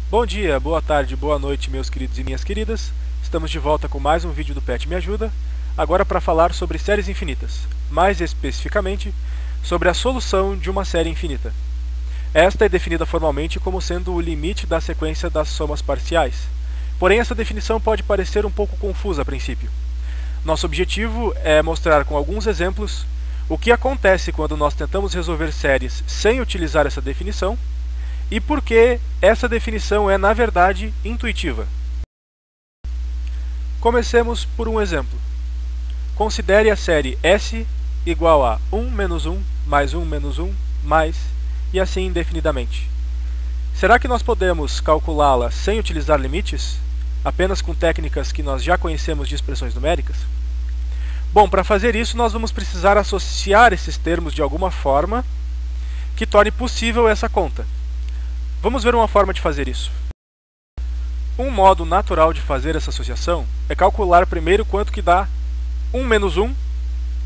Bom dia, boa tarde, boa noite, meus queridos e minhas queridas. Estamos de volta com mais um vídeo do Pet Me Ajuda, agora para falar sobre séries infinitas, mais especificamente sobre a solução de uma série infinita. Esta é definida formalmente como sendo o limite da sequência das somas parciais. Porém, essa definição pode parecer um pouco confusa a princípio. Nosso objetivo é mostrar com alguns exemplos o que acontece quando nós tentamos resolver séries sem utilizar essa definição e por que essa definição é, na verdade, intuitiva. Comecemos por um exemplo. Considere a série S igual a 1 menos 1 mais 1 menos 1 mais e assim indefinidamente. Será que nós podemos calculá-la sem utilizar limites, apenas com técnicas que nós já conhecemos de expressões numéricas? Bom, para fazer isso nós vamos precisar associar esses termos de alguma forma que torne possível essa conta. Vamos ver uma forma de fazer isso. Um modo natural de fazer essa associação é calcular primeiro quanto que dá 1 menos 1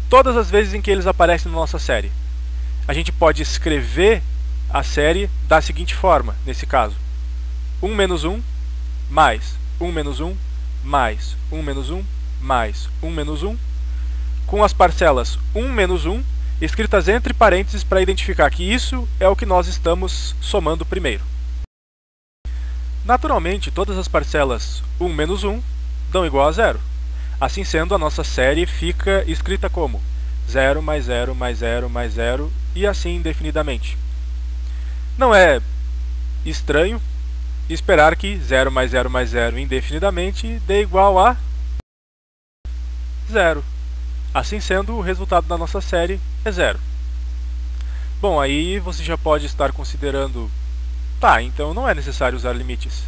todas as vezes em que eles aparecem na nossa série. A gente pode escrever a série da seguinte forma, nesse caso. 1 menos 1 mais 1 menos 1 mais 1 menos 1 mais 1 menos 1 com as parcelas 1 menos 1 escritas entre parênteses para identificar que isso é o que nós estamos somando primeiro. Naturalmente, todas as parcelas 1 menos 1 dão igual a 0. Assim sendo, a nossa série fica escrita como 0 mais 0 mais 0 mais 0 e assim indefinidamente. Não é estranho esperar que 0 mais 0 mais 0 indefinidamente dê igual a 0. Assim sendo, o resultado da nossa série é 0. Bom, aí você já pode estar considerando, tá, então não é necessário usar limites.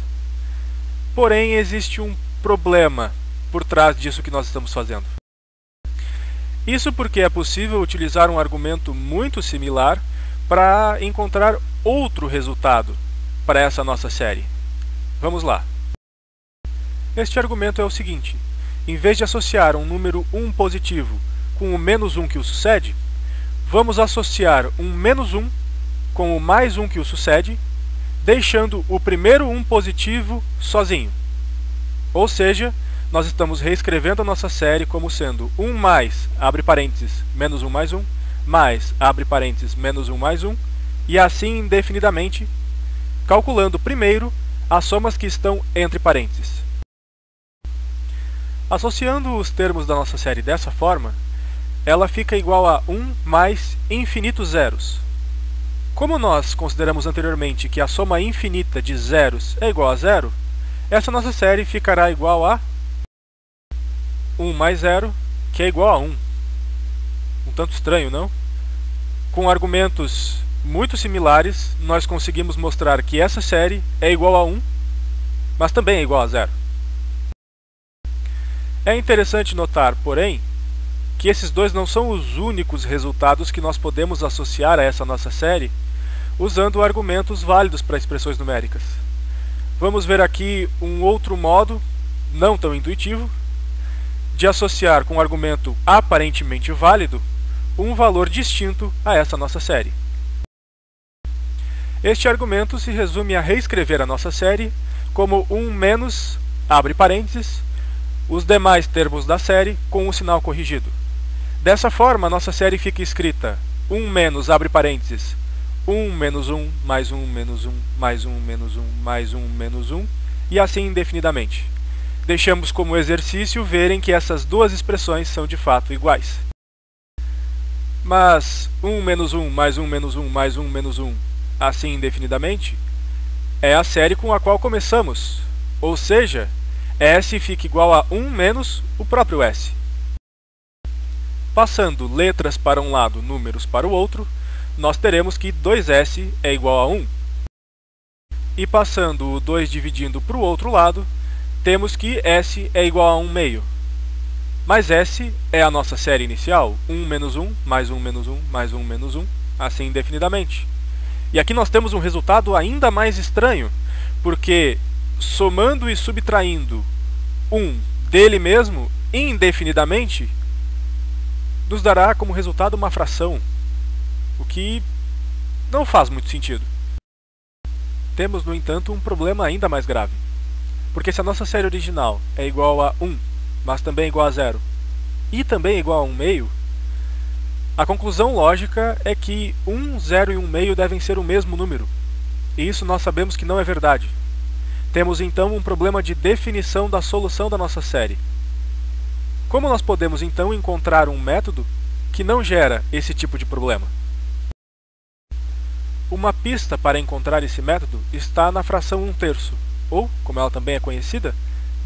Porém, existe um problema por trás disso que nós estamos fazendo. Isso porque é possível utilizar um argumento muito similar para encontrar outro resultado para essa nossa série. Vamos lá. Este argumento é o seguinte. Em vez de associar um número 1 positivo com o menos 1 que o sucede, vamos associar um menos 1 com o mais 1 que o sucede, deixando o primeiro 1 positivo sozinho. Ou seja, nós estamos reescrevendo a nossa série como sendo 1 mais, abre parênteses, menos 1 mais 1, mais, abre parênteses, menos 1 mais 1, e assim indefinidamente, calculando primeiro as somas que estão entre parênteses. Associando os termos da nossa série dessa forma, ela fica igual a 1 mais infinitos zeros. Como nós consideramos anteriormente que a soma infinita de zeros é igual a 0, essa nossa série ficará igual a 1 mais 0, que é igual a 1. Um tanto estranho, não? Com argumentos muito similares, nós conseguimos mostrar que essa série é igual a 1, mas também é igual a 0. É interessante notar, porém, que esses dois não são os únicos resultados que nós podemos associar a essa nossa série usando argumentos válidos para expressões numéricas. Vamos ver aqui um outro modo, não tão intuitivo, de associar com um argumento aparentemente válido um valor distinto a essa nossa série. Este argumento se resume a reescrever a nossa série como 1 menos, abre parênteses, os demais termos da série com o sinal corrigido. Dessa forma, a nossa série fica escrita 1 menos, abre parênteses, 1 menos 1, mais 1 menos 1, mais 1 menos 1, mais 1 menos 1, e assim indefinidamente. Deixamos como exercício verem que essas duas expressões são de fato iguais. Mas 1 menos 1, mais 1 menos 1, mais 1 menos 1, assim indefinidamente, é a série com a qual começamos, ou seja, S fica igual a 1 menos o próprio S. Passando letras para um lado, números para o outro, nós teremos que 2S é igual a 1. E passando o 2 dividindo para o outro lado, temos que S é igual a 1 meio. Mas S é a nossa série inicial, 1 menos 1, mais 1 menos 1, mais 1 menos 1, assim indefinidamente. E aqui nós temos um resultado ainda mais estranho, porque somando e subtraindo 1 dele mesmo indefinidamente, nos dará como resultado uma fração, o que não faz muito sentido. Temos, no entanto, um problema ainda mais grave. Porque se a nossa série original é igual a 1, mas também é igual a 0, e também é igual a 1 meio, a conclusão lógica é que 1, 0 e 1 meio devem ser o mesmo número. E isso nós sabemos que não é verdade. Temos então um problema de definição da solução da nossa série. Como nós podemos então encontrar um método que não gera esse tipo de problema? Uma pista para encontrar esse método está na fração 1/3, ou, como ela também é conhecida,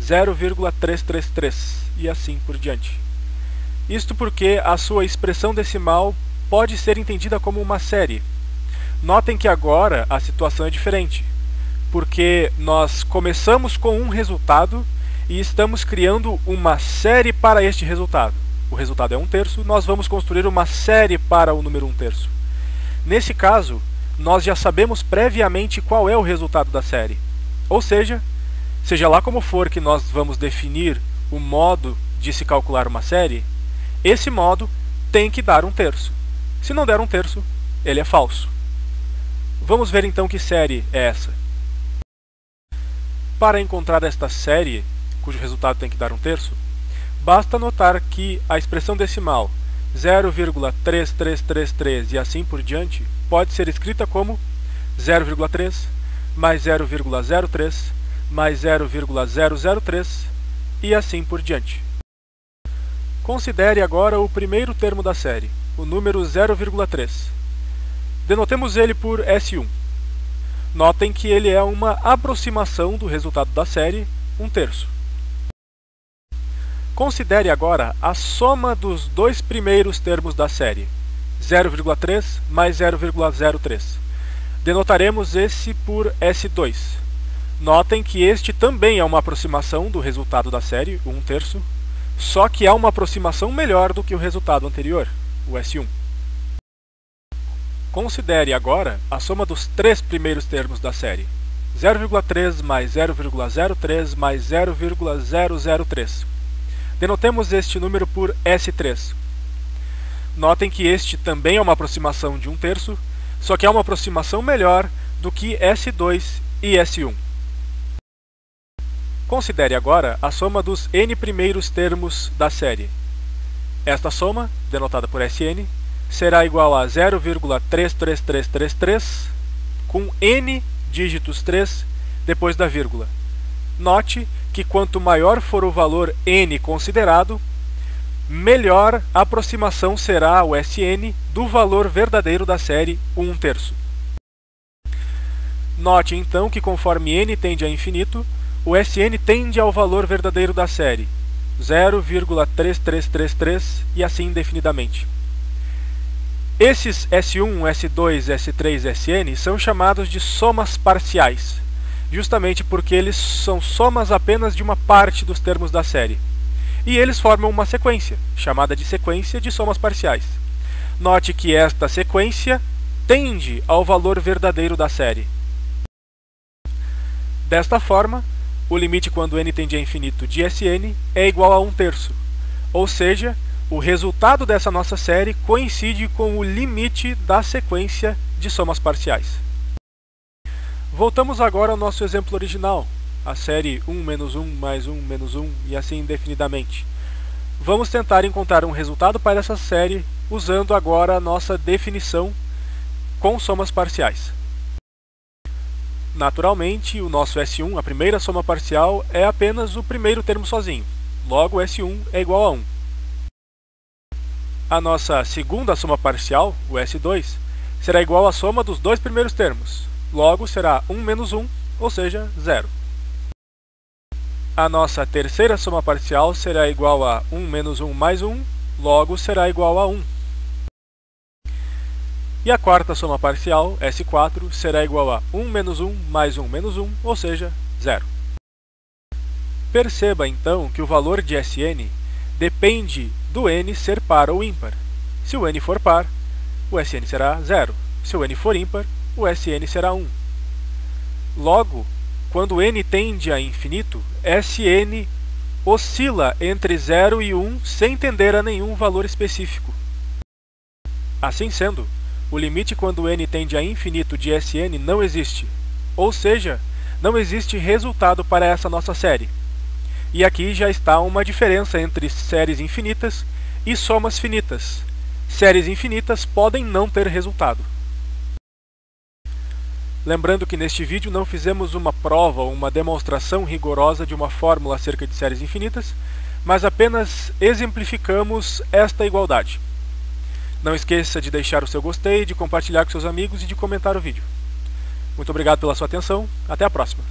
0,333, e assim por diante. Isto porque a sua expressão decimal pode ser entendida como uma série. Notem que agora a situação é diferente, porque nós começamos com um resultado e estamos criando uma série para este resultado. O resultado é 1/3, nós vamos construir uma série para o número 1/3. Nesse caso, nós já sabemos previamente qual é o resultado da série. Ou seja lá como for que nós vamos definir o modo de se calcular uma série, esse modo tem que dar 1/3. Se não der 1/3, ele é falso. Vamos ver então que série é essa. Para encontrar esta série, cujo resultado tem que dar 1/3, basta notar que a expressão decimal 0,3333 e assim por diante pode ser escrita como 0,3 mais 0,03 mais 0,003 e assim por diante. Considere agora o primeiro termo da série, o número 0,3. Denotemos ele por S1. Notem que ele é uma aproximação do resultado da série, 1/3. Considere agora a soma dos dois primeiros termos da série, 0,3 mais 0,03. Denotaremos esse por S2. Notem que este também é uma aproximação do resultado da série, o 1/3, só que é uma aproximação melhor do que o resultado anterior, o S1. Considere agora a soma dos três primeiros termos da série, 0,3 mais 0,03 mais 0,003. Denotemos este número por S3. Notem que este também é uma aproximação de 1/3, só que é uma aproximação melhor do que S2 e S1. Considere agora a soma dos n primeiros termos da série. Esta soma, denotada por Sn, será igual a 0,33333 com n dígitos 3 depois da vírgula. Note que quanto maior for o valor n considerado, melhor a aproximação será o Sn do valor verdadeiro da série, o 1/3. Note então que conforme n tende a infinito, o Sn tende ao valor verdadeiro da série, 0,3333 e assim indefinidamente. Esses S1, S2, S3 e Sn são chamados de somas parciais, justamente porque eles são somas apenas de uma parte dos termos da série. E eles formam uma sequência, chamada de sequência de somas parciais. Note que esta sequência tende ao valor verdadeiro da série. Desta forma, o limite quando n tende a infinito de Sn é igual a 1/3, ou seja, o resultado dessa nossa série coincide com o limite da sequência de somas parciais. Voltamos agora ao nosso exemplo original, a série 1 menos 1 mais 1 menos 1 e assim indefinidamente. Vamos tentar encontrar um resultado para essa série usando agora a nossa definição com somas parciais. Naturalmente, o nosso S1, a primeira soma parcial, é apenas o primeiro termo sozinho. Logo, S1 é igual a 1. A nossa segunda soma parcial, o S2, será igual à soma dos dois primeiros termos. Logo, será 1 menos 1, ou seja, 0. A nossa terceira soma parcial será igual a 1 menos 1 mais 1, logo será igual a 1. E a quarta soma parcial, S4, será igual a 1 menos 1 mais 1 menos 1, ou seja, 0. Perceba então que o valor de Sn depende do n ser par ou ímpar. Se o n for par, o Sn será 0. Se o n for ímpar, o Sn será 1. Logo, quando n tende a infinito, Sn oscila entre 0 e 1 sem tender a nenhum valor específico. Assim sendo, o limite quando n tende a infinito de Sn não existe. ou seja, não existe resultado para essa nossa série. E aqui já está uma diferença entre séries infinitas e somas finitas. Séries infinitas podem não ter resultado. Lembrando que neste vídeo não fizemos uma prova ou uma demonstração rigorosa de uma fórmula acerca de séries infinitas, mas apenas exemplificamos esta igualdade. Não esqueça de deixar o seu gostei, de compartilhar com seus amigos e de comentar o vídeo. Muito obrigado pela sua atenção, até a próxima!